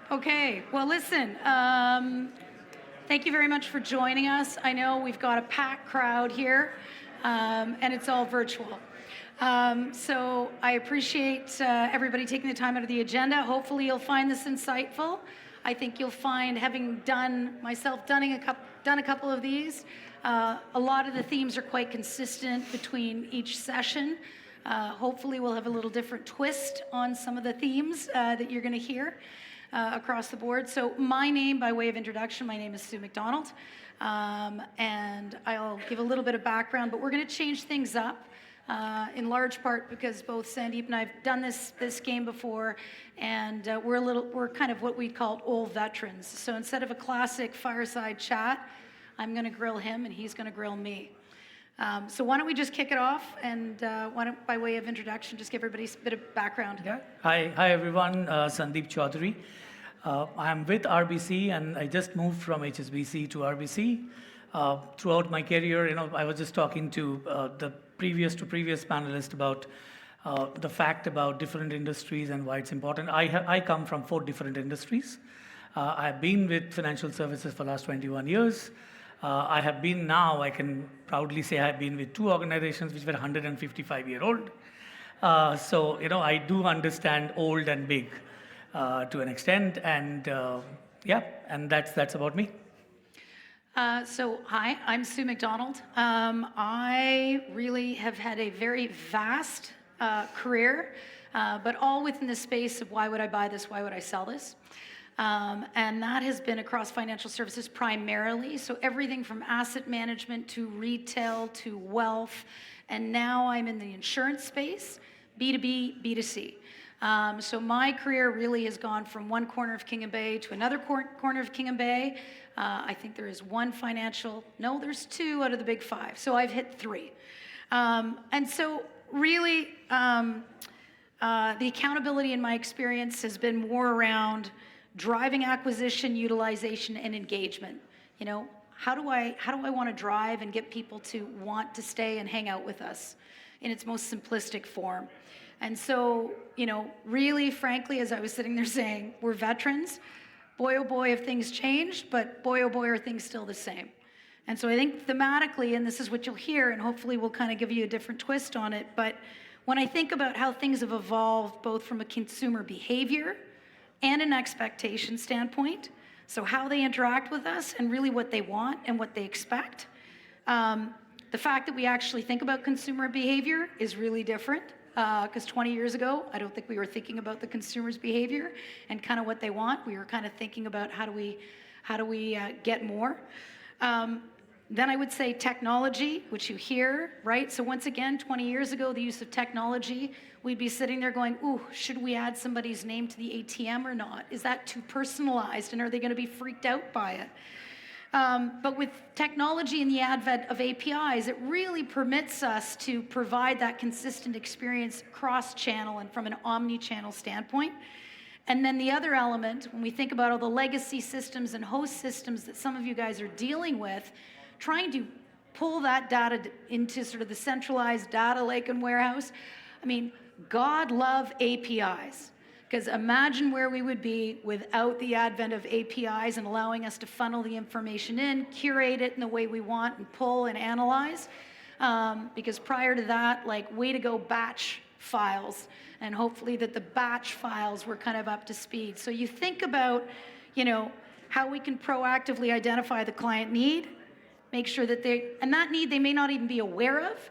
Okay, well, listen, thank you very much for joining us. I know we've got a packed crowd here, and it's all virtual. So I appreciate everybody taking the time out of the agenda. Hopefully you'll find this insightful. I think you'll find, having done a couple of these, a lot of the themes are quite consistent between each session. Hopefully we'll have a little different twist on some of the themes that you're going to hear across the board. So my name, by way of introduction, my name is Sue MacDonald, and I'll give a little bit of background, but we're going to change things up. In large part because both Sandeep and I have done this game before, and we're kind of what we call old veterans. So instead of a classic fireside chat, I'm going to grill him and he's going to grill me. So why don't we just kick it off, and why don't, by way of introduction, just give everybody a bit of background. Yeah. Hi everyone. Sandip Chaudhury. I'm with RBC, and I just moved from HSBC to RBC. Throughout my career, I was just talking to the previous panelist about the fact about different industries and why it's important. I come from 4 different industries. I've been with financial services for the last 21 years. I can proudly say I've been with 2 organizations which were 155-year-old. So, I do understand old and big to an extent, and and that's about me. So hi, I'm Sue MacDonald. I really have had a very vast career, but all within the space of why would I buy this, why would I sell this? And that has been across financial services primarily, so everything from asset management to retail to wealth, and now I'm in the insurance space, B2B, B2C. So my career really has gone from one corner of King and Bay to another corner of King and Bay. I think there is there's 2 out of the big 5. So I've hit 3. And so really, the accountability in my experience has been more around driving acquisition, utilization, and engagement. How do I want to drive and get people to want to stay and hang out with us in its most simplistic form? And so, really, frankly, as I was sitting there saying, we're veterans. Boy, oh boy, have things changed, but boy, oh boy, are things still the same. And so I think thematically, and this is what you'll hear, and hopefully we'll kind of give you a different twist on it, but when I think about how things have evolved, both from a consumer behavior and an expectation standpoint, so how they interact with us and really what they want and what they expect, the fact that we actually think about consumer behavior is really different. Because 20 years ago, I don't think we were thinking about the consumer's behavior and kind of what they want. We were kind of thinking about how do we get more. Then I would say technology, which you hear, right? So once again, 20 years ago, the use of technology, we'd be sitting there going, ooh, should we add somebody's name to the ATM or not? Is that too personalized, and are they going to be freaked out by it? But with technology and the advent of APIs, it really permits us to provide that consistent experience cross-channel and from an omni-channel standpoint. And then the other element, when we think about all the legacy systems and host systems that some of you guys are dealing with, trying to pull that data into sort of the centralized data lake and warehouse, God love APIs. Because imagine where we would be without the advent of APIs and allowing us to funnel the information in, curate it in the way we want, and pull and analyze. Because prior to that, way to go batch files, and hopefully that the batch files were kind of up to speed. So you think about, how we can proactively identify the client need, make sure that that need they may not even be aware of,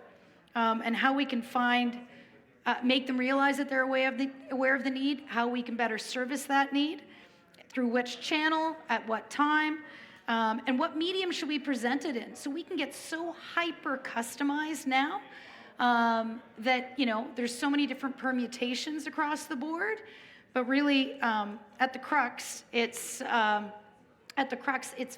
and how we can make them realize that they're aware of the need, how we can better service that need, through which channel, at what time, and what medium should we present it in. So we can get so hyper customized now that there's so many different permutations across the board, but really at the crux, it's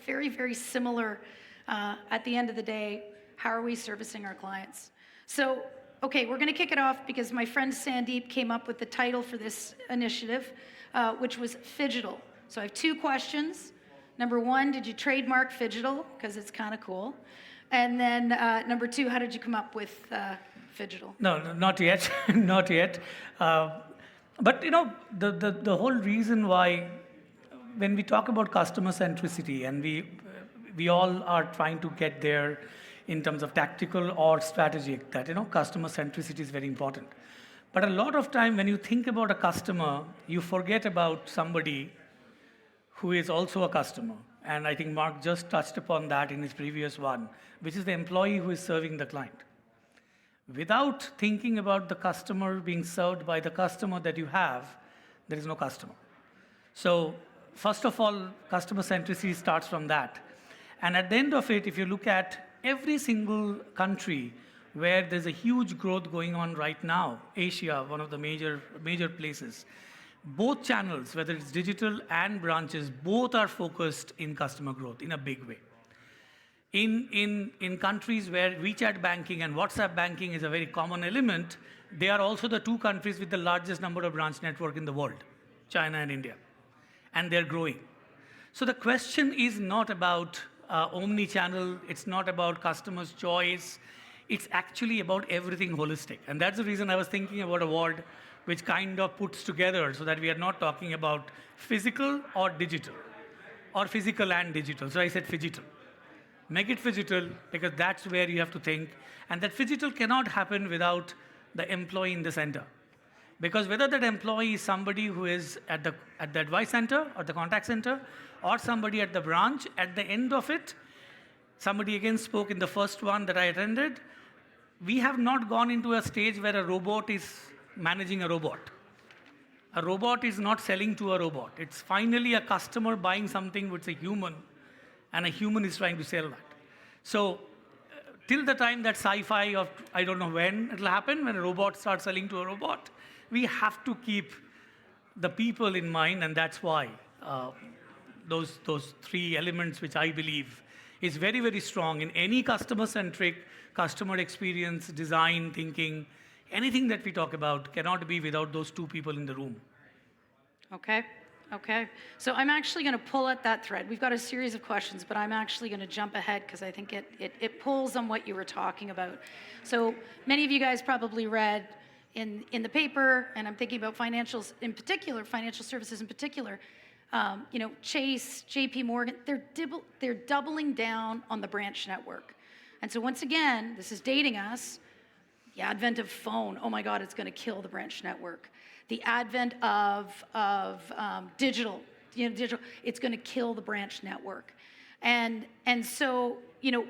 very, very similar. At the end of the day, how are we servicing our clients? So. Okay, we're going to kick it off because my friend Sandeep came up with the title for this initiative, which was Phygital. So I have 2 questions. Number 1, did you trademark Phygital? Because it's kind of cool. And then number 2, how did you come up with Phygital? No, not yet, not yet. But the whole reason why when we talk about customer centricity, and we all are trying to get there in terms of tactical or strategic, that customer centricity is very important. But a lot of time when you think about a customer, you forget about somebody who is also a customer. And I think Mark just touched upon that in his previous one, which is the employee who is serving the client. Without thinking about the customer being served by the customer that you have, there is no customer. So first of all, customer centricity starts from that. And at the end of it, if you look at every single country where there's a huge growth going on right now, Asia, one of the major places, both channels, whether it's digital and branches, both are focused in customer growth in a big way. In countries where WeChat banking and WhatsApp banking is a very common element, they are also the two countries with the largest number of branch network in the world, China and India, and they're growing. So the question is not about omni-channel, it's not about customer's choice, it's actually about everything holistic. And that's the reason I was thinking about a word which kind of puts together so that we are not talking about physical or digital, or physical and digital. So I said phygital. Make it phygital, because that's where you have to think. And that phygital cannot happen without the employee in the center. Because whether that employee is somebody who is at the advice center or the contact center, or somebody at the branch, at the end of it, somebody again spoke in the first one that I attended, we have not gone into a stage where a robot is managing a robot. A robot is not selling to a robot. It's finally a customer buying something with a human, and a human is trying to sell that. So till the time that sci-fi of, I don't know when it'll happen, when a robot starts selling to a robot, we have to keep the people in mind, and that's why those three elements, which I believe is very, very strong in any customer-centric, customer experience, design, thinking, anything that we talk about cannot be without those two people in the room. Okay. So I'm actually going to pull at that thread. We've got a series of questions, but I'm actually going to jump ahead because I think it pulls on what you were talking about. So many of you guys probably read in the paper, and I'm thinking about financials in particular, financial services in particular, Chase, JP Morgan, they're doubling down on the branch network. And so once again, this is dating us, the advent of phone, oh my God, it's going to kill the branch network. The advent of digital, it's going to kill the branch network. And so,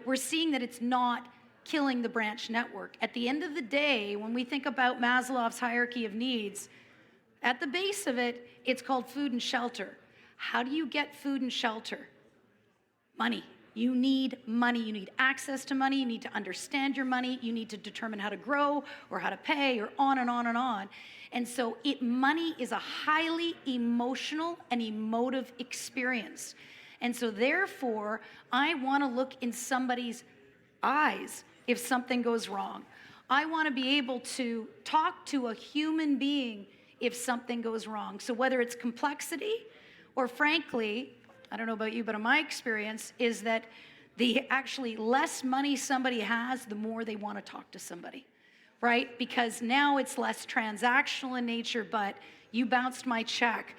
we're seeing that it's not killing the branch network. At the end of the day, when we think about Maslow's hierarchy of needs, at the base of it, it's called food and shelter. How do you get food and shelter? Money. You need money. You need access to money. You need to understand your money. You need to determine how to grow or how to pay, or on and on and on. And so money is a highly emotional and emotive experience. And so therefore, I want to look in somebody's eyes if something goes wrong. I want to be able to talk to a human being if something goes wrong. So whether it's complexity, or frankly, I don't know about you, but in my experience is that the actually less money somebody has, the more they want to talk to somebody, right? Because now it's less transactional in nature, but you bounced my check.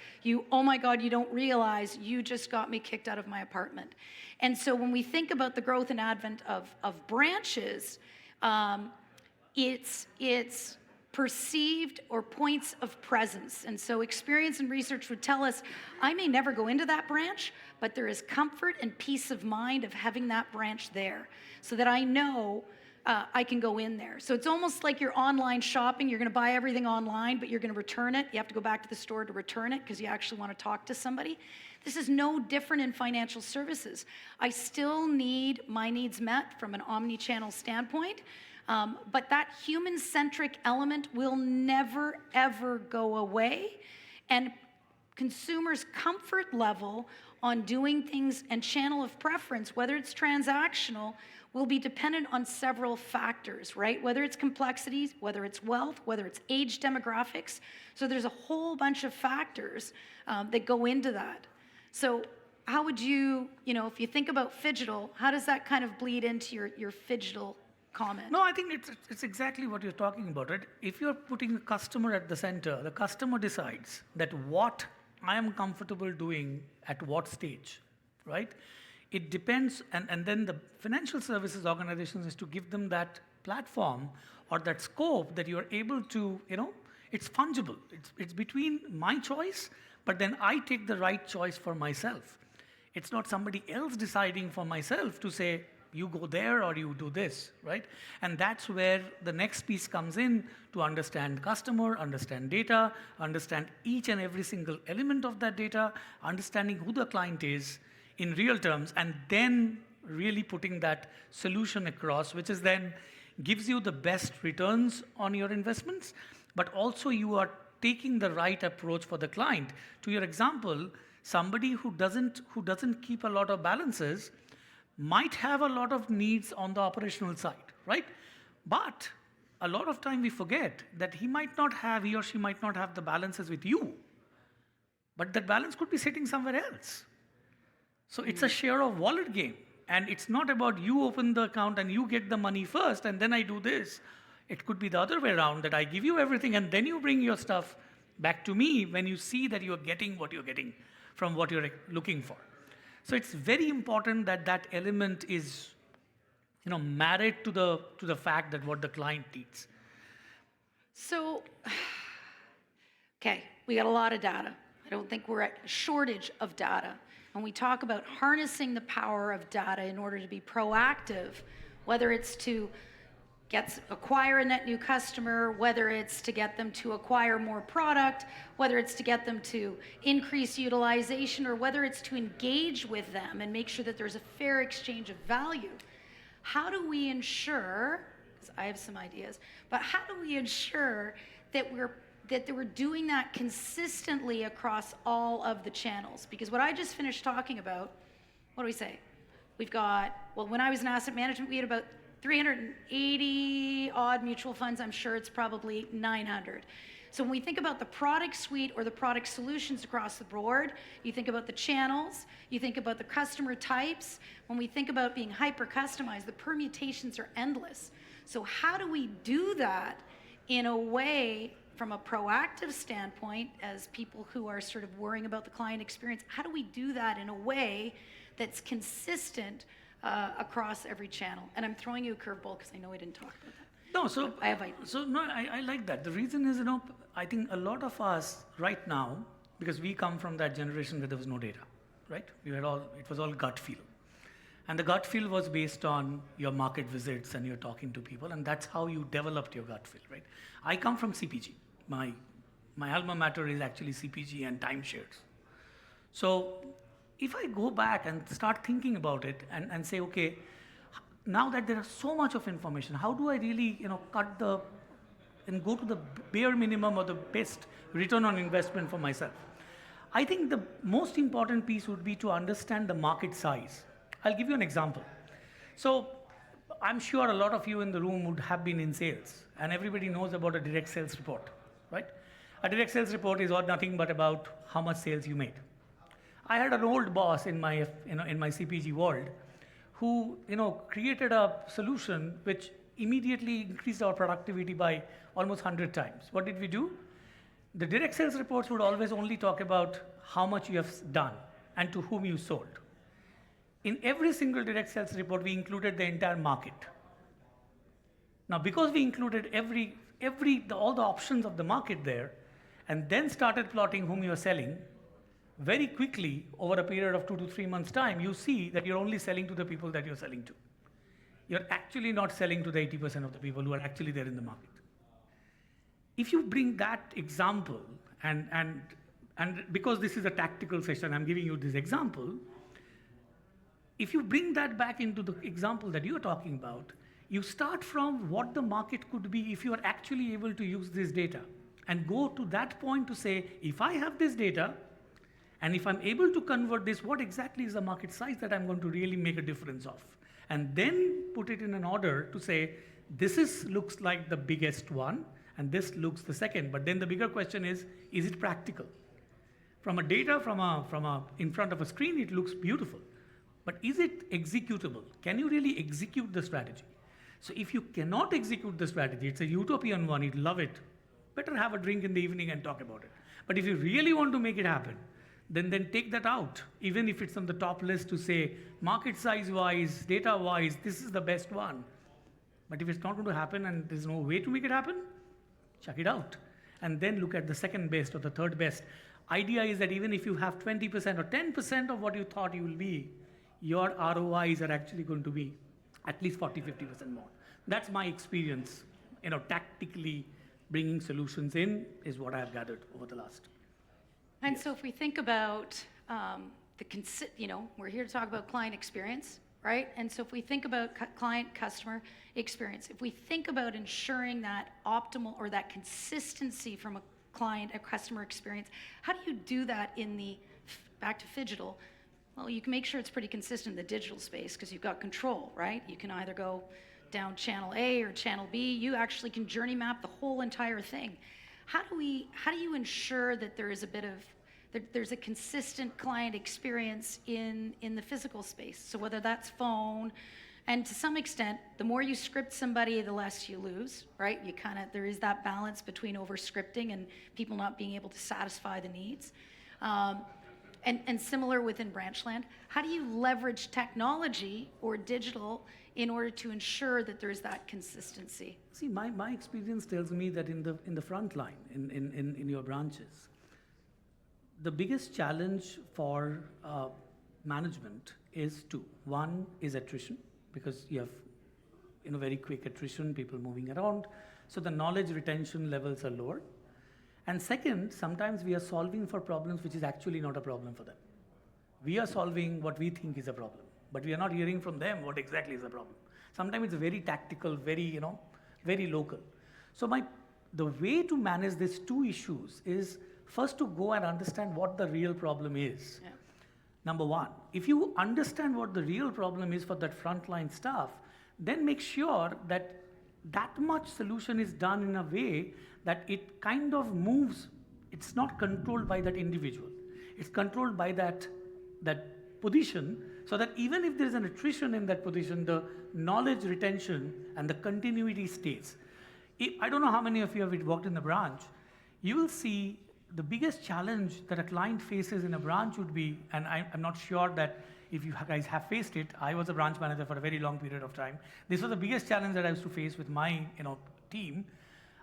Oh my God, you don't realize you just got me kicked out of my apartment. And so when we think about the growth and advent of branches, it's perceived or points of presence. And so experience and research would tell us, I may never go into that branch, but there is comfort and peace of mind of having that branch there so that I know I can go in there. So it's almost like you're online shopping. You're going to buy everything online, but you're going to return it. You have to go back to the store to return it because you actually want to talk to somebody. This is no different in financial services. I still need my needs met from an omni-channel standpoint. But that human-centric element will never, ever go away. And consumers' comfort level on doing things and channel of preference, whether it's transactional, will be dependent on several factors, right? Whether it's complexities, whether it's wealth, whether it's age demographics. So there's a whole bunch of factors that go into that. So how would you, if you think about phygital, how does that kind of bleed into your phygital comment? No, I think it's exactly what you're talking about, right? If you're putting the customer at the center, the customer decides that what I am comfortable doing at what stage, right? It depends, and then the financial services organizations is to give them that platform or that scope that you're able to, it's fungible. It's between my choice, but then I take the right choice for myself. It's not somebody else deciding for myself to say, you go there or you do this, right? And that's where the next piece comes in to understand customer, understand data, understand each and every single element of that data, understanding who the client is in real terms, and then really putting that solution across, which is then gives you the best returns on your investments, but also you are taking the right approach for the client. To your example, somebody who doesn't keep a lot of balances might have a lot of needs on the operational side, right? But a lot of time we forget that he or she might not have the balances with you, but that balance could be sitting somewhere else. So it's a share of wallet game. And it's not about you open the account and you get the money first and then I do this. It could be the other way around, that I give you everything and then you bring your stuff back to me when you see that you're getting what you're getting from what you're looking for. So it's very important that that element is, married to the fact that what the client needs. So, okay, we got a lot of data. I don't think we're at a shortage of data. When we talk about harnessing the power of data in order to be proactive, whether it's to acquire a net new customer, whether it's to get them to acquire more product, whether it's to get them to increase utilization, or whether it's to engage with them and make sure that there's a fair exchange of value. How do we ensure, because I have some ideas, but how do we ensure that we're doing that consistently across all of the channels? Because what I just finished talking about, what do we say? We've got, when I was in asset management, we had about 380 odd mutual funds. I'm sure it's probably 900. So when we think about the product suite or the product solutions across the board, you think about the channels, you think about the customer types. When we think about being hyper-customized, the permutations are endless. So how do we do that in a way, from a proactive standpoint, as people who are sort of worrying about the client experience, how do we do that in a way that's consistent across every channel? And I'm throwing you a curveball because I know we didn't talk about that. No, I like that. The reason is, I think a lot of us right now, because we come from that generation where there was no data, right? It was all gut feel. And the gut feel was based on your market visits and you're talking to people, and that's how you developed your gut feel, right? I come from CPG. My alma mater is actually CPG and timeshares. So if I go back and start thinking about it and say, okay, now that there is so much of information, how do I really, cut and go to the bare minimum or the best return on investment for myself? I think the most important piece would be to understand the market size. I'll give you an example. So I'm sure a lot of you in the room would have been in sales, and everybody knows about a direct sales report, right? A direct sales report is nothing but about how much sales you made. I had an old boss in my CPG world who, created a solution which immediately increased our productivity by almost 100 times. What did we do? The direct sales reports would always only talk about how much you have done and to whom you sold. In every single direct sales report, we included the entire market. Now, because we included all the options of the market there, and then started plotting whom you're selling, very quickly, over a period of 2 to 3 months' time, you see that you're only selling to the people that you're selling to. You're actually not selling to the 80% of the people who are actually there in the market. If you bring that example, and because this is a tactical session, I'm giving you this example. If you bring that back into the example that you're talking about, you start from what the market could be if you are actually able to use this data, and go to that point to say, if I have this data, and if I'm able to convert this, what exactly is the market size that I'm going to really make a difference of? And then put it in an order to say, this looks like the biggest one, and this looks the second. But then the bigger question is it practical? From a data, in front of a screen, it looks beautiful. But is it executable? Can you really execute the strategy? So if you cannot execute the strategy, it's a utopian one, you'd love it. Better have a drink in the evening and talk about it. But if you really want to make it happen, then take that out, even if it's on the top list to say, market size-wise, data-wise, this is the best one. But if it's not going to happen and there's no way to make it happen, chuck it out. And then look at the second best or the third best. Idea is that even if you have 20% or 10% of what you thought you will be, your ROIs are actually going to be at least 40, 50% more. That's my experience. Tactically bringing solutions in is what I have gathered over the last. And so if we think about we're here to talk about client experience, right? And so if we think about client customer experience, if we think about ensuring that optimal or that consistency from a client, a customer experience, how do you do that back to phygital? Well, you can make sure it's pretty consistent in the digital space because you've got control, right? You can either go down channel A or channel B. You actually can journey map the whole entire thing. How do you ensure that there's a consistent client experience in the physical space? So whether that's phone, and to some extent, the more you script somebody, the less you lose, right? There is that balance between over-scripting and people not being able to satisfy the needs. And similar within Branchland, how do you leverage technology or digital in order to ensure that there's that consistency? See, my experience tells me that in the front line, in your branches, the biggest challenge for management is two. One is attrition, because you have very quick attrition, people moving around, so the knowledge retention levels are lower. And second, sometimes we are solving for problems which is actually not a problem for them. We are solving what we think is a problem, but we are not hearing from them what exactly is the problem. Sometimes it's very tactical, very, very local. So the way to manage these two issues is first to go and understand what the real problem is. Yeah. Number one, if you understand what the real problem is for that frontline staff, then make sure that much solution is done in a way that it kind of moves. It's not controlled by that individual. It's controlled by that position, so that even if there's an attrition in that position, the knowledge retention and the continuity stays. I don't know how many of you have worked in the branch. You will see the biggest challenge that a client faces in a branch would be, and I'm not sure that if you guys have faced it, I was a branch manager for a very long period of time. This was the biggest challenge that I used to face with my team.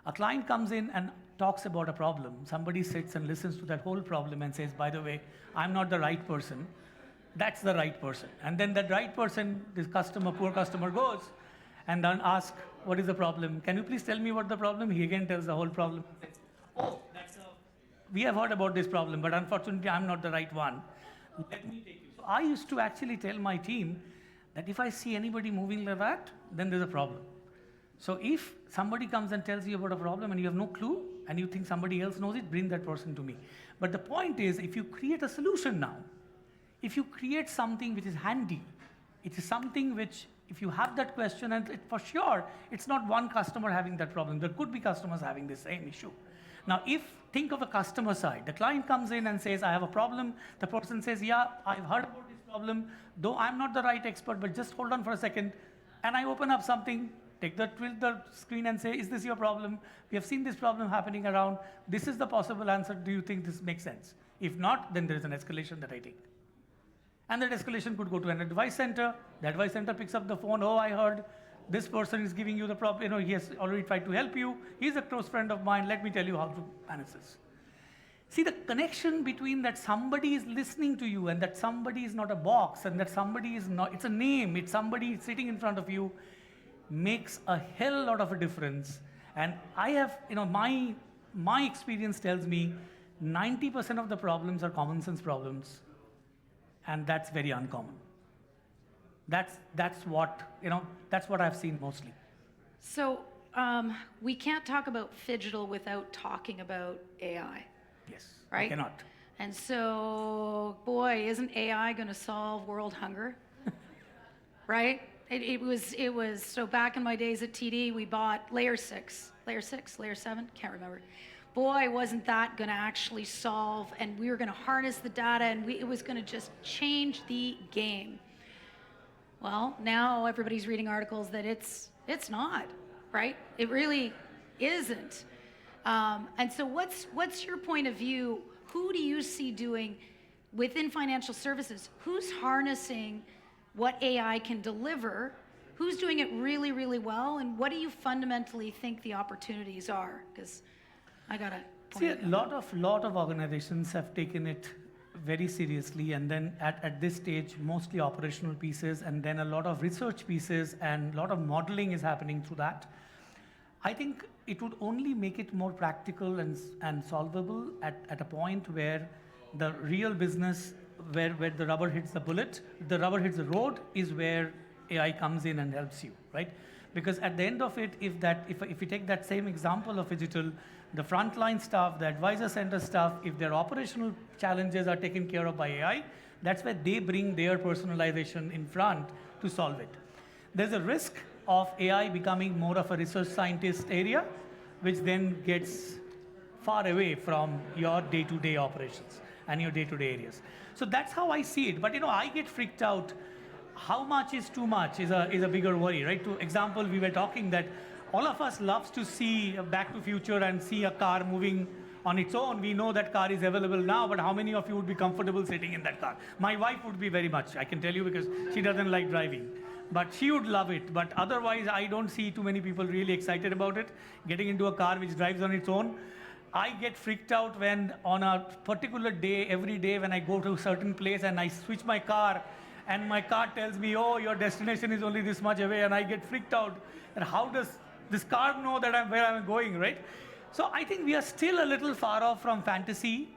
A client comes in and talks about a problem. Somebody sits and listens to that whole problem and says, by the way, I'm not the right person. That's the right person. And then that right person, this poor customer goes and then asks, what is the problem? Can you please tell me what the problem? He again tells the whole problem. Oh, we have heard about this problem, but unfortunately, I'm not the right one. Let me take you. So I used to actually tell my team that if I see anybody moving like that, then there's a problem. So if somebody comes and tells you about a problem and you have no clue and you think somebody else knows it, bring that person to me. But the point is, if you create a solution now, if you create something which is handy, it is something which, if you have that question, and for sure, it's not one customer having that problem. There could be customers having the same issue. Now, think of a customer side. The client comes in and says, I have a problem. The person says, yeah, I've heard about this problem, though I'm not the right expert, but just hold on for a second. And I open up something, tilt the screen and say, is this your problem? We have seen this problem happening around. This is the possible answer. Do you think this makes sense? If not, then there is an escalation that I take. And that escalation could go to an advice center. The advice center picks up the phone. Oh, I heard this person is giving you the problem. He has already tried to help you. He's a close friend of mine. Let me tell you how to manage this. See, the connection between that somebody is listening to you and that somebody is not a box and that somebody is not, it's a name, it's somebody sitting in front of you, makes a hell lot of a difference. And I have, my experience tells me 90% of the problems are common sense problems. And that's very uncommon. That's what I've seen mostly. So we can't talk about phygital without talking about AI. Yes, right? I cannot. And so, boy, isn't AI going to solve world hunger? Right? It was, so back in my days at TD, we bought layer 6, layer 7, can't remember. Boy, wasn't that going to actually solve, and we were going to harness the data, and it was going to just change the game. Well, now everybody's reading articles that it's not, right? It really isn't. And so what's your point of view? Who do you see doing within financial services? Who's harnessing what AI can deliver? Who's doing it really, really well? And what do you fundamentally think the opportunities are? Because I got to See, a lot of organizations have taken it very seriously, and then at this stage, mostly operational pieces, and then a lot of research pieces, and a lot of modeling is happening through that. I think it would only make it more practical and solvable at a point where the real business, where the rubber hits the bullet, the rubber hits the road, is where AI comes in and helps you, right? Because at the end of it, if you take that same example of digital, the frontline staff, the advisor center staff, if their operational challenges are taken care of by AI, that's where they bring their personalization in front to solve it. There's a risk of AI becoming more of a research scientist area, which then gets far away from your day-to-day operations and your day-to-day areas. So that's how I see it. But I get freaked out. How much is too much is a bigger worry, right? To example, we were talking that all of us loves to see Back to Future and see a car moving on its own. We know that car is available now, but how many of you would be comfortable sitting in that car? My wife would be very much, I can tell you, because she doesn't like driving. But she would love it. But otherwise, I don't see too many people really excited about it, getting into a car which drives on its own. I get freaked out when on a particular day, every day when I go to a certain place and I switch my car, and my car tells me, oh, your destination is only this much away, and I get freaked out. And how does this car know that where I'm going, right? So I think we are still a little far off from fantasy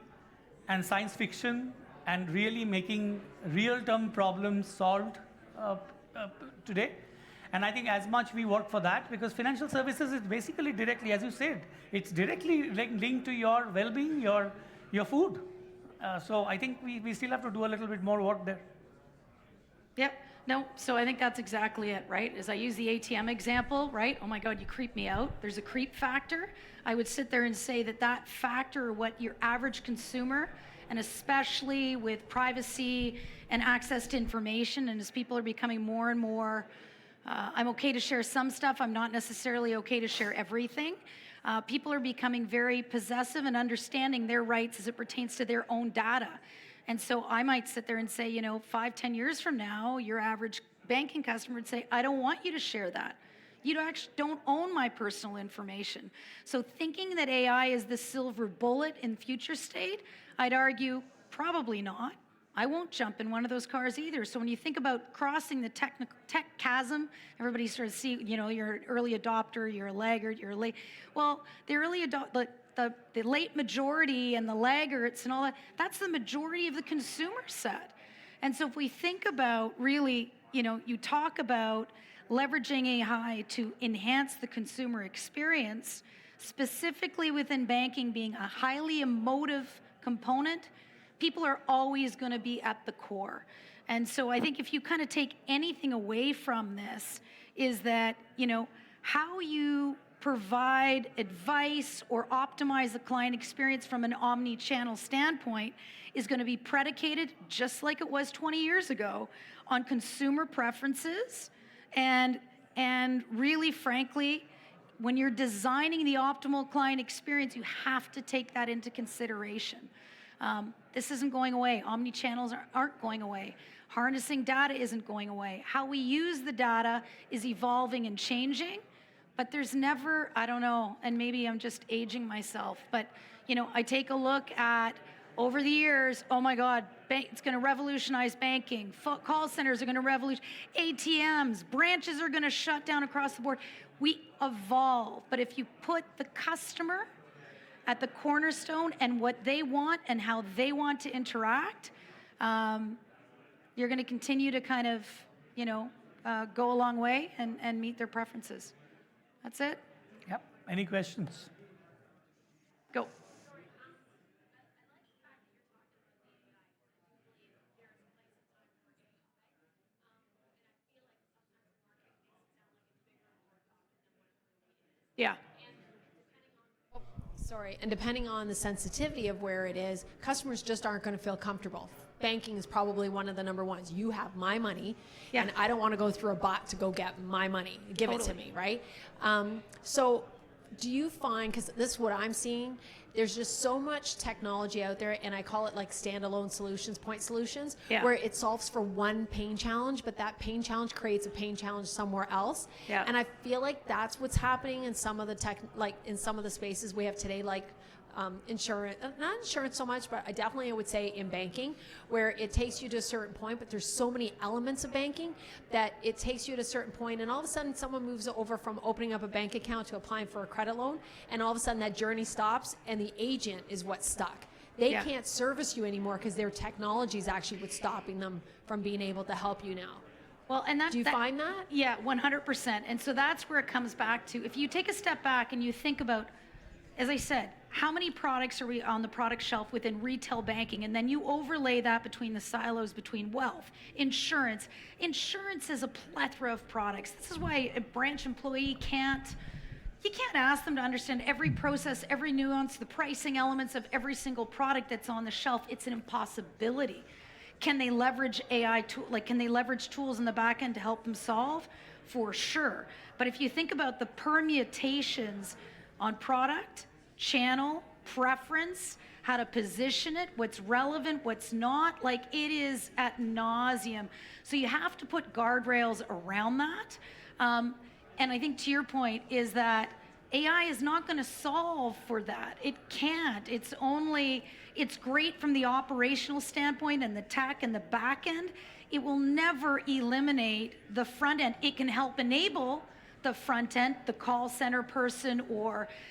and science fiction and really making real-term problems solved today. And I think as much we work for that, because financial services is basically directly, as you said, it's directly linked to your well-being, your food. So I think we still have to do a little bit more work there. Yep. No, so I think that's exactly it, right? As I use the ATM example, right? Oh my God, you creep me out. There's a creep factor. I would sit there and say that factor, what your average consumer, and especially with privacy and access to information, and as people are becoming more and more, I'm okay to share some stuff, I'm not necessarily okay to share everything. People are becoming very possessive and understanding their rights as it pertains to their own data. And so I might sit there and say, 5, 10 years from now, your average banking customer would say, I don't want you to share that. You actually don't own my personal information. So thinking that AI is the silver bullet in future state, I'd argue probably not. I won't jump in one of those cars either. So when you think about crossing the tech chasm, everybody starts to see, you're an early adopter, you're a laggard, you're a late. Well, the early adopter, the late majority and the laggards and all that, that's the majority of the consumer set. And so if we think about really, you talk about leveraging AI to enhance the consumer experience, specifically within banking being a highly emotive component, people are always going to be at the core. And so I think if you kind of take anything away from this, is that, how you provide advice or optimize the client experience from an omni-channel standpoint is going to be predicated, just like it was 20 years ago, on consumer preferences. And really, frankly, when you're designing the optimal client experience, you have to take that into consideration. This isn't going away. Omni-channels aren't going away. Harnessing data isn't going away. How we use the data is evolving and changing, but there's never, I don't know, and maybe I'm just aging myself, but I take a look at, over the years, oh my God, it's going to revolutionize banking. Call centers are going to revolutionize. ATMs, branches are going to shut down across the board. We evolve, but if you put the customer at the cornerstone and what they want and how they want to interact, you're going to continue to kind of, go a long way and meet their preferences. That's it. Yep. Any questions? Go. Yeah. Sorry, and depending on the sensitivity of where it is, customers just aren't going to feel comfortable. Banking is probably one of the number ones. You have my money, and I don't want to go through a bot to go get my money. Give it to me, right? So Do you find, because this is what I'm seeing, there's just so much technology out there, and I call it like standalone solutions, point solutions, Yeah. where it solves for one pain challenge, but that pain challenge creates a pain challenge somewhere else. Yeah. And I feel like that's what's happening in some of the tech, like in some of the spaces we have today, like insurance, not insurance so much, but I definitely would say in banking, where it takes you to a certain point, but there's so many elements of banking that it takes you to a certain point, and all of a sudden someone moves over from opening up a bank account to applying for a credit loan, and all of a sudden that journey stops, and the agent is what's stuck. They Yeah. can't service you anymore because their technology is actually what's stopping them from being able to help you now. Well, and Do you find that? Yeah, 100%. And so that's where it comes back to. If you take a step back and you think about, as I said, how many products are we on the product shelf within retail banking? And then you overlay that between the silos between wealth, insurance. Insurance is a plethora of products. This is why a branch employee you can't ask them to understand every process, every nuance, the pricing elements of every single product that's on the shelf. It's an impossibility. Can they leverage AI can they leverage tools in the back end to help them solve? For sure. But if you think about the permutations on product, channel, preference, how to position it, what's relevant, what's not, like it is ad nauseum. So you have to put guardrails around that. And I think to your point is that AI is not going to solve for that. It can't. It's great from the operational standpoint and the tech and the back end. It will never eliminate the front end. It can help enable the front end, the call center person,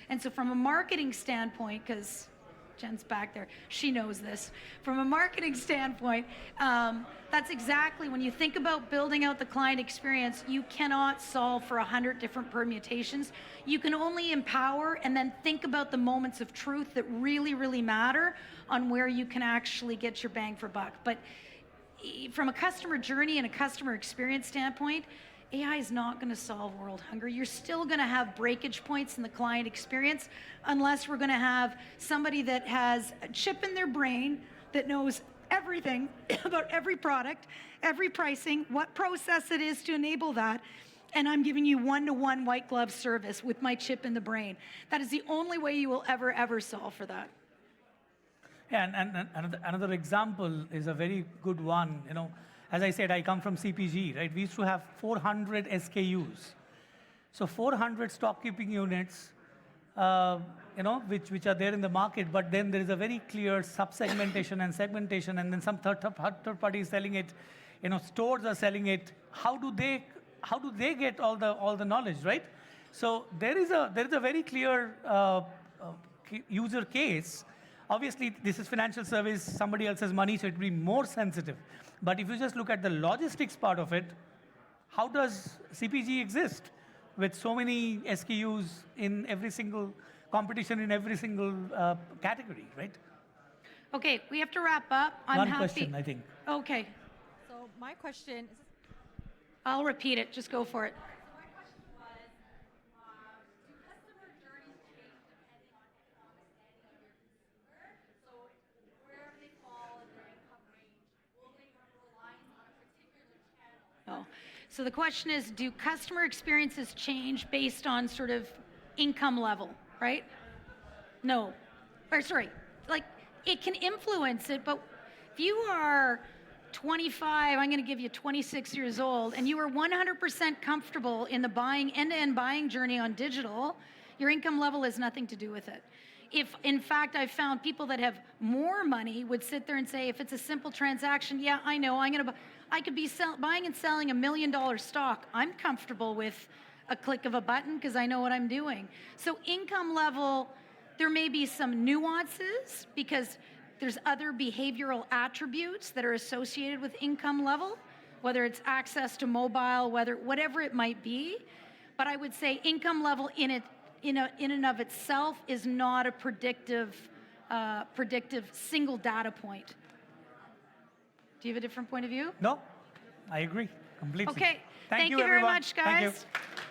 and so from a marketing standpoint, because Jen's back there, she knows this. From a marketing standpoint, that's exactly, when you think about building out the client experience, you cannot solve for 100 different permutations. You can only empower and then think about the moments of truth that really, really matter on where you can actually get your bang for buck. But from a customer journey and a customer experience standpoint, AI is not going to solve world hunger. You're still going to have breakage points in the client experience unless we're going to have somebody that has a chip in their brain that knows everything about every product, every pricing, what process it is to enable that, and I'm giving you one-to-one white glove service with my chip in the brain. That is the only way you will ever solve for that. Yeah, and another example is a very good one. As I said, I come from CPG, right? We used to have 400 SKUs. So 400 stock keeping units, which are there in the market, but then there is a very clear sub-segmentation and segmentation, and then some third party is selling it, stores are selling it. How do they get all the knowledge, right? So there is a very clear user case. Obviously, this is financial service, somebody else's money, so it will be more sensitive. But if you just look at the logistics part of it, how does CPG exist with so many SKUs in every single competition, in every single category, right? Okay, we have to wrap up. One question, I think. Okay, So my question is, I'll repeat it. Just go for it. my question was, do customer journeys change depending on economic standing of your consumer? So wherever they fall in their income range, will they have reliance on a particular channel? Oh. So the question is, do customer experiences change based on sort of income level, right? No. Or sorry, like it can influence it, but if you are 25, I'm going to give you 26 years old, and you are 100% comfortable in the end-to-end buying journey on digital, your income level has nothing to do with it. If, in fact, I've found people that have more money would sit there and say, if it's a simple transaction, yeah, I know, I could be buying and selling $1 million stock. I'm comfortable with a click of a button because I know what I'm doing. So income level, there may be some nuances because there's other behavioral attributes that are associated with income level, whether it's access to mobile, whatever it might be. But I would say income level in and of itself is not a predictive single data point. Do you have a different point of view? No, I agree completely. Okay, thank you very everyone. much, Thank guys. you.